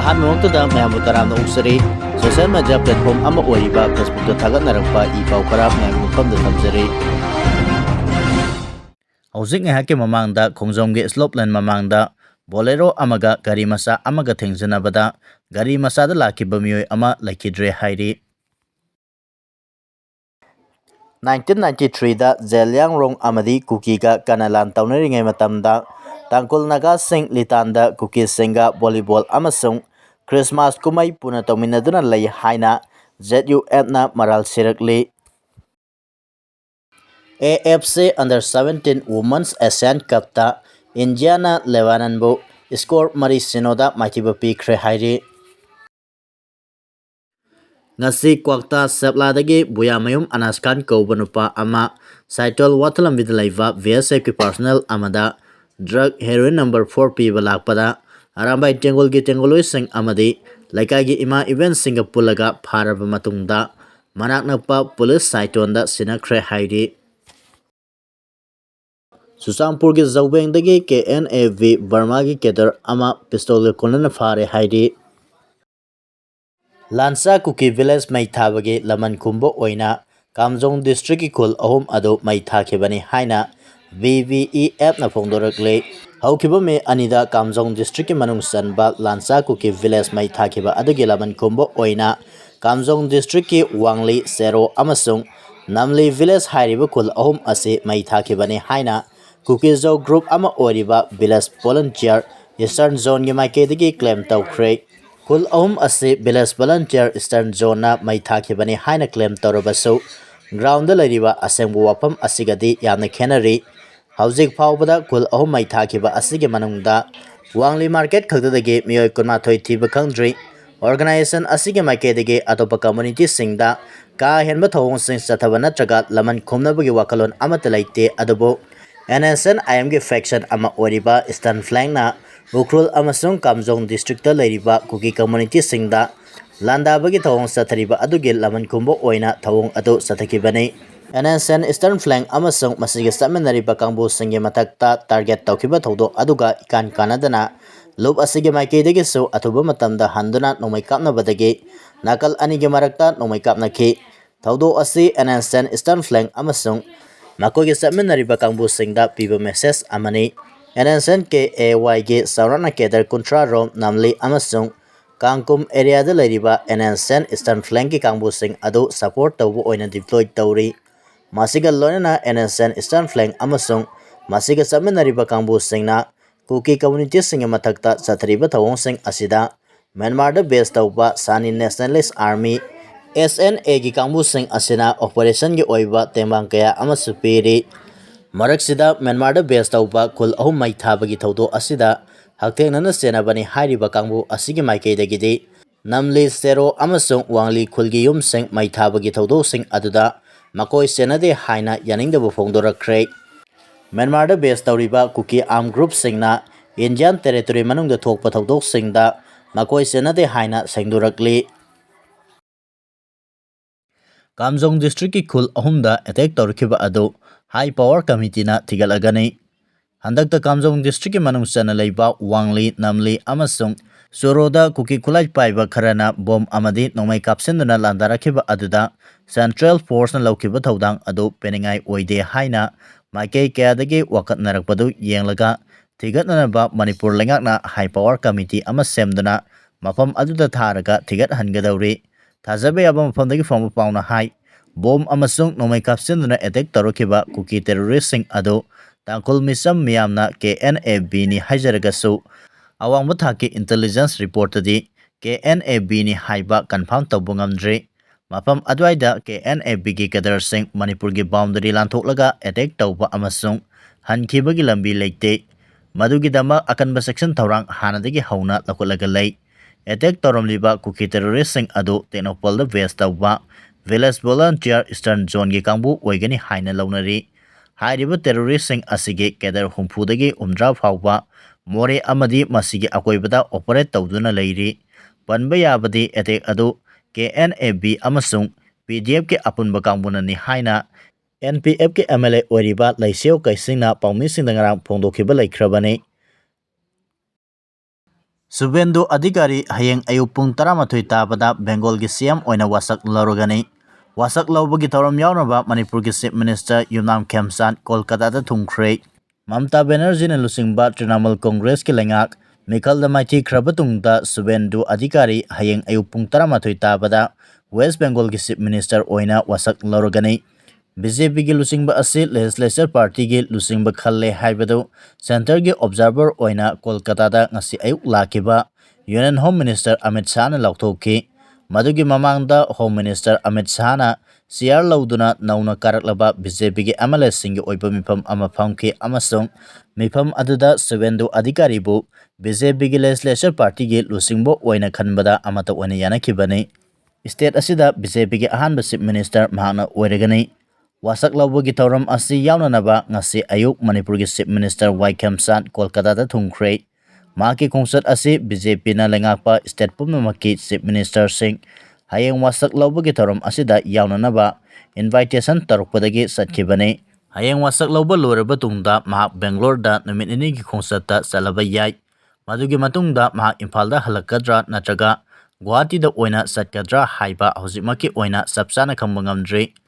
ꯑꯍꯥꯟꯕꯃꯛꯇꯗ ꯃꯌꯥꯝꯕꯨ ꯇꯔꯥꯝꯅ ꯑꯣꯛꯆꯔꯤ social media platform ꯑꯃ ꯑꯣꯏꯔꯤꯕ ꯐꯦꯁꯕꯨꯛꯇ ꯊꯥꯒꯠꯅꯔꯛꯄ ꯏ ꯄꯥꯎ ꯈꯔ ꯃꯌꯥꯝꯒꯤ ꯃꯐꯝꯗ ꯊꯝꯖꯔꯤ꯫ ꯍꯧꯖꯤꯛ ꯉꯥꯏꯍꯥꯛꯀꯤ ꯃꯃꯥꯡꯗ ꯈꯣꯡꯖꯣꯝꯒꯤ ꯁ꯭ꯂꯣꯞꯂꯦꯟ ꯃꯃꯥꯡꯗ ꯕꯣꯂꯦꯔꯣ ꯑꯃꯒ ꯒꯥꯔꯤ ꯃꯆꯥ ꯑꯃꯒ ꯊꯦꯡꯖꯤꯟꯅꯕꯗ ꯒꯥꯔꯤ ꯃꯆꯥꯗ ꯂꯥꯛꯈꯤꯕ ꯃꯤꯑꯣꯏ ꯑꯃ ꯂꯩꯈꯤꯗ꯭ꯔꯦ ꯍꯥꯏꯔꯤ꯫ 1993ꯗ ꯖꯦꯂꯤꯌꯥꯡꯔꯣꯡ ꯑꯃꯗꯤ ꯀꯨꯀꯤꯒ ꯀꯟꯅ ꯂꯥꯟ ꯇꯧꯅꯔꯤꯉꯩ ꯃꯇꯝꯗ ꯇꯥꯡꯈꯨꯜ ꯅꯥꯒꯥꯁꯤꯡ ꯂꯤꯇꯥꯟꯗ ꯀꯨꯀꯤꯁꯤꯡꯒ ꯚꯣꯂꯤꯕꯣꯜ ꯑꯃꯁꯨꯡ ꯈ꯭ꯔꯤꯁꯃꯥꯁ ꯀꯨꯝꯍꯩ ꯄꯨꯟꯅ ꯇꯧꯃꯤꯟꯅꯗꯨꯅ ꯂꯩ ꯍꯥꯏꯅ ZUFꯅ ꯃꯔꯥꯜ ꯁꯤꯔꯛꯂꯤ꯫ AFC Under-17 Women's Asian Cupꯇ ꯏꯟꯗꯤꯌꯥꯅ ꯂꯦꯕꯅꯟꯕꯨ ꯁ꯭ꯀꯣꯔ 4-0ꯗ ꯃꯥꯏꯊꯤꯕ ꯄꯤꯈ꯭ꯔꯦ ꯍꯥꯏꯔꯤ꯫ ꯉꯁꯤ ꯀ꯭ꯋꯥꯛꯇꯥ ꯁꯦꯞꯂꯥꯗꯒꯤ ꯕꯨꯌꯥꯃꯌꯨꯝ ꯑꯅꯥꯁ ꯈꯥꯟ ꯀꯧꯕ ꯅꯨꯄꯥ ꯑꯃ ꯁꯥꯏꯇꯣꯜ ꯋꯥꯊꯂꯝꯕꯤꯗ ꯂꯩꯕ BSFꯀꯤ ꯄꯥꯔꯁꯣꯅꯦꯜ ꯑꯃꯗ ꯗ꯭ꯔꯒ ꯍꯦꯔꯣꯏꯟ ꯅꯝꯕꯔ 4 ꯄꯤꯕ ꯂꯥꯛꯄꯗ ꯑꯔꯥꯝꯕꯥꯏ ꯇꯦꯡꯒꯣꯜꯒꯤ ꯇꯦꯡꯒꯣꯜꯂꯣꯏꯁꯤꯡ ꯑꯃꯗꯤ ꯂꯩꯀꯥꯏꯒꯤ ꯏꯃꯥ ꯏꯕꯦꯟꯁꯤꯡꯒ ꯄꯨꯜꯂꯒ ꯐꯥꯔꯕ ꯃꯇꯨꯡꯗ ꯃꯅꯥꯛ ꯅꯛꯄ ꯄꯨꯂꯤꯁ ꯁꯥꯏꯇꯣꯟꯗ ꯁꯤꯟꯅꯈ꯭ꯔꯦ ꯍꯥꯏꯔꯤ꯫ ꯆꯨꯔꯆꯥꯟꯄꯨꯔꯒꯤ ꯖꯧꯕꯦꯡꯗꯒꯤ KNA-B ꯕꯔꯃꯥꯒꯤ ꯀꯦꯗꯔ ꯑꯃ ꯄꯤꯁꯇꯣꯜꯒ ꯀꯣꯟꯅꯅ ꯐꯥꯔꯦ ꯍꯥꯏꯔꯤ꯫ ꯂꯥꯟꯆꯥ ꯀꯨꯀꯤ ꯚꯤꯂꯦꯖ ꯃꯩ ꯊꯥꯕꯒꯤ ꯂꯃꯟ ꯈꯨꯝꯕ ꯑꯣꯏꯅ ꯀꯥꯝꯖꯣꯡ ꯗꯤꯁꯇ꯭ꯔꯤꯛꯀꯤ ꯈꯨꯜ 3 ꯑꯗꯨ ꯃꯩ ꯊꯥꯈꯤꯕꯅꯤ ꯍꯥꯏꯅ BVEFꯅ ꯐꯣꯡꯗꯣꯔꯛꯂꯤ꯫ ꯍꯧꯈꯤꯕ ꯃꯦ 2ꯗ ꯀꯥꯝꯖꯣꯡ ꯗꯤꯁꯇ꯭ꯔꯤꯛꯀꯤ ꯃꯅꯨꯡ ꯆꯟꯕ ꯂꯥꯟꯆꯥ ꯀꯨꯀꯤ ꯚꯤꯂꯦꯖ ꯃꯩ ꯊꯥꯈꯤꯕ ꯑꯗꯨꯒꯤ ꯂꯃꯟ ꯈꯨꯝꯕ ꯑꯣꯏꯅ ꯀꯥꯝꯖꯣꯡ ꯗꯤꯁꯇ꯭ꯔꯤꯛꯀꯤ ꯋꯥꯡꯂꯤ, ꯆꯦꯔꯣ ꯑꯃꯁꯨꯡ ꯅꯝꯂꯤ ꯚꯤꯂꯦꯖ ꯍꯥꯏꯔꯤꯕ ꯈꯨꯜ 3 ꯑꯁꯤ ꯃꯩ ꯊꯥꯈꯤꯕꯅꯤ ꯍꯥꯏꯅ ꯀꯨꯀꯤꯖꯧ ꯒ꯭ꯔꯨꯞ ꯑꯃ ꯑꯣꯏꯔꯤꯕ ꯚꯤꯂꯦꯖ ꯚꯣꯂꯨꯟꯇꯤꯌꯔ ꯏꯁꯇꯔꯟ ꯖꯣꯟꯒꯤ ꯃꯥꯏꯀꯩꯗꯒꯤ ꯀ꯭ꯂꯦꯝ ꯇꯧꯈ꯭ꯔꯦ꯫ ꯈꯨꯜ 3 ꯑꯁꯤ ꯚꯤꯂꯦꯖ ꯚꯣꯂꯨꯟꯇꯤꯌꯔ ꯏꯁꯇꯔꯟ ꯖꯣꯟꯅ ꯃꯩ ꯊꯥꯈꯤꯕꯅꯤ ꯍꯥꯏꯅ ꯀ꯭ꯂꯦꯝ ꯇꯧꯔꯕꯁꯨ ꯒ꯭ꯔꯥꯎꯟꯗ ꯂꯩꯔꯤꯕ ꯑꯁꯦꯡꯕ ꯋꯥꯐꯝ ꯑꯁꯤꯒꯗꯤ ꯌꯥꯝꯅ ꯈꯦꯟꯅꯔꯤ꯫ ꯍꯧꯖꯤꯛ ꯐꯥꯎꯕꯗ ꯈꯨꯜ 3 ꯃꯩ ꯊꯥꯈꯤꯕ ꯑꯁꯤꯒꯤ ꯃꯅꯨꯡꯗ ꯋꯥꯡꯂꯤ ꯃꯥꯔꯀꯦꯠ ꯈꯛꯇꯗꯒꯤ ꯃꯤꯑꯣꯏ 12 ꯊꯤꯕ ꯈꯪꯗ꯭ꯔꯤ꯫ ꯑꯣꯔꯒꯅꯥꯏꯖꯦꯁꯟ ꯑꯁꯤꯒꯤ ꯃꯥꯏꯀꯩꯗꯒꯤ ꯑꯇꯣꯞꯄ ꯀꯝꯃ꯭ꯌꯨꯅꯤꯇꯤꯁꯤꯡꯗ ꯀꯥ ꯍꯦꯟꯕ ꯊꯧꯑꯣꯡꯁꯤꯡ ꯆꯠꯊꯕ ꯅꯠꯇ꯭ꯔꯒ ꯂꯃꯟ ꯈꯨꯝꯅꯕꯒꯤ ꯋꯥꯈꯜꯂꯣꯟ ꯑꯃꯠꯇ ꯂꯩꯇꯦ, ꯑꯗꯨꯕꯨ NSNIMꯒꯤ ꯐꯦꯛꯁꯟ ꯑꯃ ꯑꯣꯏꯔꯤꯕ ꯏꯁꯇꯔꯟ ꯐ꯭ꯂꯦꯡꯅ ꯎꯈ꯭ꯔꯨꯜ ꯑꯃꯁꯨꯡ ꯀꯥꯝꯖꯣꯡ ꯗꯤꯁꯇ꯭ꯔꯤꯛꯇ ꯂꯩꯔꯤꯕ ꯀꯨꯀꯤ ꯀꯝꯃ꯭ꯌꯨꯅꯤꯇꯤꯁꯤꯡꯗ ꯂꯥꯟꯗꯥꯕꯒꯤ ꯊꯧꯑꯣꯡ ꯆꯠꯊꯔꯤꯕ ꯑꯗꯨꯒꯤ ꯂꯃꯟ ꯈꯨꯝꯕ ꯑꯣꯏꯅ ꯊꯧꯑꯣꯡ ꯑꯗꯨ ꯆꯠꯊꯈꯤꯕꯅꯤ꯫ NSN ꯏꯁꯇꯔꯟ ꯐ꯭ꯂꯦꯡ ꯑꯃꯁꯨꯡ ꯃꯁꯤꯒ ꯆꯠꯃꯤꯟꯅꯔꯤꯕ ꯀꯥꯡꯕꯨꯁꯤꯡꯒꯤ ꯃꯊꯛꯇ ꯇꯥꯔꯒꯦꯠ ꯇꯧꯈꯤꯕ ꯊꯧꯗꯣꯛ ꯑꯗꯨꯒ ꯏꯀꯥꯟ ꯀꯥꯟꯅꯗꯅ ꯂꯨꯞ ꯑꯁꯤꯒꯤ ꯃꯥꯏꯀꯩꯗꯒꯤꯁꯨ ꯑꯊꯨꯕ ꯃꯇꯝꯗ ꯍꯟꯗꯨꯅ ꯅꯣꯡꯃꯩ ꯀꯥꯞꯅꯕꯗꯒꯤ ꯅꯥꯀꯜ ꯑꯅꯤꯒꯤ ꯃꯔꯛꯇ ꯅꯣꯡꯃꯩ ꯀꯥꯞꯅꯈꯤ꯫ ꯊꯧꯗꯣꯛ ꯑꯁꯤ NSN ꯏꯁꯇꯔꯟ ꯐ꯭ꯂꯦꯡ ꯑꯃꯁꯨꯡ ꯃꯈꯣꯏꯒ ꯆꯠꯃꯤꯟꯅꯔꯤꯕ ꯀꯥꯡꯕꯨꯁꯤꯡꯗ ꯄꯤꯕ ꯃꯦꯁꯦꯖ ꯑꯃꯅꯤ꯫ NSN KAYꯒꯤ ꯆꯥꯎꯔꯥꯛꯅ ꯀꯦꯗꯔ 30 ꯔꯣꯝ ꯅꯝꯂꯤ ꯑꯃꯁꯨꯡ ꯀꯥꯡꯀꯨꯝ ꯑꯦꯔꯤꯌꯥꯗ ꯂꯩꯔꯤꯕ NSN ꯏꯁꯇꯔꯟ ꯐ꯭ꯂꯦꯡꯒꯤ ꯀꯥꯡꯕꯨꯁꯤꯡ ꯑꯗꯨ ꯁꯄꯣꯔꯠ ꯇꯧꯕ ꯑꯣꯏꯅ ꯗꯤꯄ꯭ꯂꯣꯏ ꯇꯧꯔꯤ꯫ ꯃꯁꯤꯒ ꯂꯣꯏꯅꯅ NSN ꯏꯁꯇꯔꯟ ꯐ꯭ꯂꯦꯡ ꯑꯃꯁꯨꯡ ꯃꯁꯤꯒ ꯆꯠꯃꯤꯟꯅꯔꯤꯕ ꯀꯥꯡꯕꯨꯁꯤꯡꯅ ꯀꯨꯀꯤ ꯀꯝꯃ꯭ꯌꯨꯅꯤꯇꯤꯁꯤꯡꯒꯤ ꯃꯊꯛꯇ ꯆꯠꯊꯔꯤꯕ ꯊꯧꯑꯣꯡꯁꯤꯡ ꯑꯁꯤꯗ ꯃ꯭ꯌꯥꯟꯃꯥꯔꯗ ꯕꯦꯖ ꯇꯧꯕ ꯁꯥꯅꯤ ꯅꯦꯁꯅꯦꯂꯤꯁꯠ ꯑꯥꯔꯃꯤ SNAꯒꯤ ꯀꯥꯡꯕꯨꯁꯤꯡ ꯑꯁꯤꯅ ꯑꯣꯄꯔꯦꯁꯟꯒꯤ ꯑꯣꯏꯕ ꯇꯦꯡꯕꯥꯡ ꯀꯌꯥ ꯑꯃꯁꯨ ꯄꯤꯔꯤ꯫ ꯃꯔꯛꯁꯤꯗ ꯃ꯭ꯌꯥꯟꯃꯥꯔꯗ ꯕꯦꯖ ꯇꯧꯕ ꯈꯨꯜ 3 ꯃꯩ ꯊꯥꯕꯒꯤ ꯊꯧꯗꯣꯛ ꯑꯁꯤꯗ ꯍꯛꯊꯦꯡꯅꯅ ꯆꯦꯟꯅꯕꯅꯤ ꯍꯥꯏꯔꯤꯕ ꯀꯥꯡꯕꯨ ꯑꯁꯤꯒꯤ ꯃꯥꯏꯀꯩꯗꯒꯤꯗꯤ ꯅꯝꯂꯤ, ꯆꯦꯔꯣ ꯑꯃꯁꯨꯡ ꯋꯥꯡꯂꯤ ꯈꯨꯜꯒꯤ ꯌꯨꯝꯁꯤꯡ ꯃꯩ ꯊꯥꯕꯒꯤ ꯊꯧꯗꯣꯛꯁꯤꯡ ꯑꯗꯨꯗ ꯃꯈꯣꯏ ꯆꯦꯟꯅꯗꯦ ꯍꯥꯏꯅ ꯌꯥꯅꯤꯡꯗꯕ ꯐꯣꯡꯗꯣꯔꯛꯈ꯭ꯔꯦ꯫ ꯃ꯭ꯌꯥꯟꯃꯥꯔꯗ ꯕꯦꯖ ꯇꯧꯔꯤꯕ ꯀꯨꯀꯤ ꯑꯥꯔꯝ ꯒ꯭ꯔꯨꯞꯁꯤꯡꯅ ꯏꯟꯗꯤꯌꯥꯟ ꯇꯦꯔꯤꯇꯣꯔꯤ ꯃꯅꯨꯡꯗ ꯊꯣꯛꯄ ꯊꯧꯗꯣꯛꯁꯤꯡꯗ ꯃꯈꯣꯏ ꯆꯦꯟꯅꯗꯦ ꯍꯥꯏꯅ ꯁꯦꯡꯗꯣꯔꯛꯂꯤ꯫ ꯀꯥꯝꯖꯣꯡ ꯗꯤꯁꯇ꯭ꯔꯤꯛꯀꯤ ꯈꯨꯜ 3ꯗ ꯑꯦꯇꯦꯛ ꯇꯧꯔꯛꯈꯤꯕ ꯑꯗꯨ ꯍꯥꯏ ꯄꯥꯋꯔ ꯀꯃꯤꯇꯤꯅ ꯊꯤꯒꯠꯂꯒꯅꯤ꯫ ꯍꯟꯗꯛꯇ ꯀꯥꯝꯖꯣꯡ ꯗꯤꯁꯇ꯭ꯔꯤꯛꯀꯤ ꯃꯅꯨꯡ ꯆꯟꯅ ꯂꯩꯕ ꯋꯥꯡꯂꯤ, ꯅꯝꯂꯤ ꯑꯃꯁꯨꯡ ꯆꯣꯔꯣꯗ ꯀꯨꯀꯤ ꯈꯨꯠꯂꯥꯏ ꯄꯥꯏꯕ ꯈꯔꯅ ꯕꯣꯝ ꯑꯃꯗꯤ ꯅꯣꯡꯃꯩ ꯀꯥꯞꯁꯤꯟꯗꯨꯅ ꯂꯥꯟꯗꯥꯔꯛꯈꯤꯕ ꯑꯗꯨꯗ ꯁꯦꯟꯇ꯭ꯔꯦꯜ ꯐꯣꯔꯁꯅ ꯂꯧꯈꯤꯕ ꯊꯧꯗꯥꯡ ꯑꯗꯨ ꯄꯦꯟꯅꯤꯡꯉꯥꯏ ꯑꯣꯏꯗꯦ ꯍꯥꯏꯅ ꯃꯥꯏꯀꯩ ꯀꯌꯥꯗꯒꯤ ꯋꯥꯀꯠꯅꯔꯛꯄꯗꯨ ꯌꯦꯡꯂꯒ ꯊꯤꯒꯠꯅꯅꯕ ꯃꯅꯤꯄꯨꯔ ꯂꯩꯉꯥꯛꯅ ꯍꯥꯏ ꯄꯥꯋꯔ ꯀꯃꯤꯇꯤ ꯑꯃ ꯁꯦꯝꯗꯨꯅ ꯃꯐꯝ ꯑꯗꯨꯗ ꯊꯥꯔꯒ ꯊꯤꯒꯠꯍꯟꯒꯗꯧꯔꯤ꯫ ꯊꯥꯖꯕ ꯌꯥꯕ ꯃꯐꯝꯗꯒꯤ ꯐꯪꯕ ꯄꯥꯎꯅ ꯍꯥꯏ ꯕꯣꯝ ꯑꯃꯁꯨꯡ ꯅꯣꯡꯃꯩ ꯀꯥꯞꯁꯤꯟꯗꯨꯅ ꯑꯦꯇꯦꯛ ꯇꯧꯔꯛꯈꯤꯕ ꯀꯨꯀꯤ ꯇꯦꯔꯣꯔꯤꯁꯠꯁꯤꯡ ꯑꯗꯨ ꯇꯥꯡꯈꯨꯜ ꯃꯤꯆꯝ ꯃꯤꯌꯥꯝꯅ KNA-Bꯅꯤ ꯍꯥꯏꯖꯔꯒꯁꯨ ꯑꯋꯥꯡꯕ ꯊꯥꯛꯀꯤ ꯏꯟꯇꯦꯂꯤꯖꯦꯟꯁ ꯔꯤꯄꯣꯔꯠꯇꯗꯤ KNA-Bꯅꯤ ꯍꯥꯏꯕ ꯀꯟꯐꯥꯔꯝ ꯇꯧꯕ ꯉꯝꯗ꯭ꯔꯤ꯫ ꯃꯐꯝ ꯑꯗꯨꯋꯥꯏꯗ KNA-Bꯒꯤ ꯀꯦꯗꯔꯁꯤꯡ ꯃꯅꯤꯄꯨꯔꯒꯤ ꯕꯥꯎꯟꯗꯔꯤ ꯂꯥꯟꯊꯣꯛꯂꯒ ꯑꯦꯇꯦꯛ ꯇꯧꯕ ꯑꯃꯁꯨꯡ ꯍꯟꯈꯤꯕꯒꯤ ꯂꯝꯕꯤ ꯂꯩꯇꯦ꯫ ꯃꯗꯨꯒꯤꯗꯃꯛ ꯑꯀꯟꯕ ꯆꯦꯛꯁꯤꯟ ꯊꯧꯔꯥꯡ ꯍꯥꯟꯅꯗꯒꯤ ꯍꯧꯅ ꯂꯧꯈꯠꯂꯒ ꯂꯩ꯫ ꯑꯦꯇꯦꯛ ꯇꯧꯔꯝꯂꯤꯕ ꯀꯨꯀꯤ ꯇꯦꯔꯣꯔꯤꯁꯠꯁꯤꯡ ꯑꯗꯨ ꯇꯦꯡꯅꯧꯄꯜꯗ ꯕꯦꯖ ꯇꯧꯕ ꯚꯤꯂꯦꯖ ꯚꯣꯂꯨꯟꯇꯤꯌꯔ ꯏꯁꯇꯔꯟ ꯖꯣꯟꯒꯤ ꯀꯥꯡꯕꯨ ꯑꯣꯏꯒꯅꯤ ꯍꯥꯏꯅ ꯂꯧꯅꯔꯤ꯫ ꯍꯥꯏꯔꯤꯕ ꯇꯦꯔꯣꯔꯤꯁꯠꯁꯤꯡ ꯑꯁꯤꯒꯤ ꯀꯦꯗꯔ 70ꯗꯒꯤ 60 ꯐꯥꯎꯕ ꯃꯣꯔꯦ ꯑꯃꯗꯤ ꯃꯁꯤꯒꯤ ꯑꯀꯣꯏꯕꯗ ꯑꯣꯄꯔꯦꯠ ꯇꯧꯗꯨꯅ ꯂꯩꯔꯤ꯫ ꯄꯟꯕ ꯌꯥꯕꯗꯤ ꯑꯦꯇꯦꯛ ꯑꯗꯨ KNA-B ꯑꯃꯁꯨꯡ PDFꯀꯤ ꯑꯄꯨꯟꯕ ꯀꯥꯡꯕꯨꯅꯅꯤ ꯍꯥꯏꯅ NPFꯀꯤ MLA ꯑꯣꯏꯔꯤꯕ ꯂꯩꯁꯦꯎ ꯀꯩꯁꯤꯡꯅ ꯄꯥꯎꯃꯤꯁꯤꯡꯗ ꯉꯔꯥꯡ ꯐꯣꯡꯗꯣꯛꯈꯤꯕ ꯂꯩꯈ꯭ꯔꯕꯅꯤ꯫ Subendu Adhikari hayeng ayuk pung 13 tabada Bengal gi CM oina wasak lorogani. Wasak laubagi tauram yaunaba Manipur gi Chief Minister Yumnam Khemchand Kolkata da thungkhre. Mamta Banerjee na lusingba Trinamool Congress ki lengak Mikhal da maiti khrabatungda Subendu Adhikari hayeng ayuk pung 13 tabada West Bengal gi Chief Minister oina wasak lorogani. BJP gi lusingba asi Legislature Party gi lusingba khalle haibadu Center gi Observer oina Kolkata da ngasi ayuk lakiba Union Home Minister Amit Shah na lauthoki. Madugi mamangda Home Minister Amit Shah na CR lauduna nauna karaklaba BJP gi MLA singi oiba mifam ama phamki amasung mifam aduda Subendu Adhikari bu BJP gi Legislature Party gi lusingbo oina khanbada amata oina yanakibani. State asida BJP gi ahanba Chief Minister mahana oiragani. Wasak laubagi tauram asi yaunanaba ngasi ayuk Manipur gi Chief Minister Khemchand Kolkata da thungkhre. Maki khongset asi BJP na lengakpa state pumnamaki Chief Minister sing hayeng wasak laubagi tauram asida yaunanaba invitation tarukpadagi satkibani. Hayeng wasak lauba loraba tungda mahak Bangalore da numit ini gi khongsetta salaba yai. Madugi matungda mahak Imphal da halakadra natraga Guwahati da oina satkadra haiba hojikmaki oina sapsana khamba ngamdri.